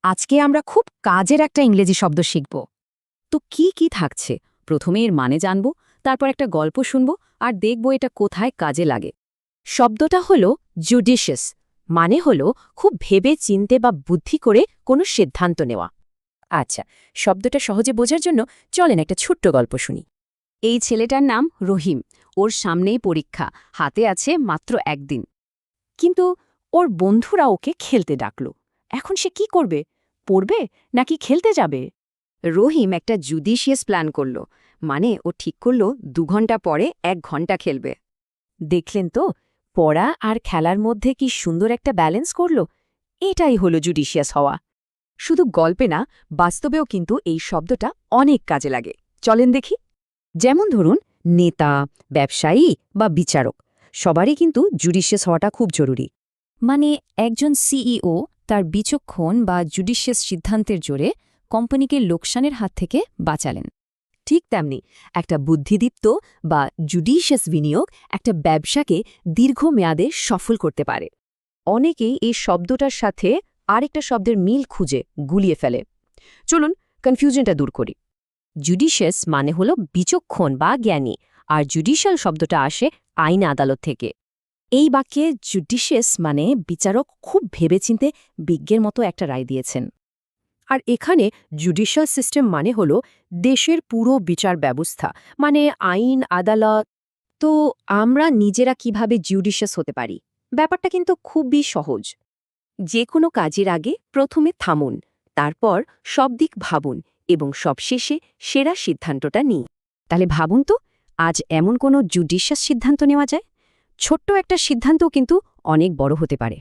আজকে আমরা খুব কাজের একটা ইংরেজি শব্দ শিখব। তো কি কি থাকছে? প্রথমে এর মানে জানব, তারপর একটা গল্প শুনব আর দেখব এটা কোথায় কাজে লাগে। শব্দটা হলো জুডিশিয়াস, মানে হলো খুব ভেবে চিনতে বা বুদ্ধি করে কোনো সিদ্ধান্ত নেওয়া। আচ্ছা, শব্দটা সহজে বোঝার জন্য চলেন একটা ছোট্ট গল্প শুনি। এই ছেলেটার নাম রহিম। ওর সামনেই পরীক্ষা, হাতে আছে মাত্র একদিন। কিন্তু ওর বন্ধুরা ওকে খেলতে ডাকল। এখন সে কি করবে? পড়বে নাকি খেলতে যাবে? রহিম একটা জুডিশিয়াস প্ল্যান করল, মানে ও ঠিক করল 2 ঘন্টা পরে 1 ঘন্টা খেলবে। দেখলেন তো, পড়া আর খেলার মধ্যে কি সুন্দর একটা ব্যালেন্স করল। এটাই হলো জুডিশিয়াস হওয়া। শুধু গল্পে না, বাস্তবেও কিন্তু এই শব্দটা অনেক কাজে লাগে। চলেন দেখি। যেমন ধরুন, নেতা, ব্যবসায়ী বা বিচারক, সবারই কিন্তু জুডিশিয়াস হওয়াটা খুব জরুরি। মানে একজন সিইও তার বিচক্ষণ বা জুডিশিয়াস সিদ্ধান্তের জোরে কোম্পানিকে লোকসানের হাত থেকে বাঁচালেন। ঠিক তেমনি একটা বুদ্ধিদীপ্ত বা জুডিশিয়াস বিনিয়োগ একটা ব্যবসাকে দীর্ঘমেয়াদে সফল করতে পারে। অনেকেই এই শব্দটার সাথে আরেকটা শব্দের মিল খুঁজে গুলিয়ে ফেলে। চলুন কনফিউশনটা দূর করি। জুডিশিয়াস মানে হলো বিচক্ষণ বা জ্ঞানী, আর জুডিশিয়াল শব্দটা আসে আইন আদালত থেকে। এই বাক্যে জুডিশিয়াস মানে বিচারক খুব ভেবেচিন্তে বিজ্ঞের মতো একটা রায় দিয়েছেন। আর এখানে জুডিশিয়াল সিস্টেম মানে হল দেশের পুরো বিচার ব্যবস্থা, মানে আইন আদালত। তো আমরা নিজেরা কিভাবে জুডিশিয়াস হতে পারি? ব্যাপারটা কিন্তু খুবই সহজ। যে কোনো কাজের আগে প্রথমে থামুন, তারপর সব দিক ভাবুন এবং সবশেষে সেরা সিদ্ধান্তটা নিই। তাহলে ভাবুন তো, আজ এমন কোনো জুডিশিয়াস সিদ্ধান্ত নেওয়া যায়? ছোট্ট একটা সিদ্ধান্তও কিন্তু অনেক বড় হতে পারে।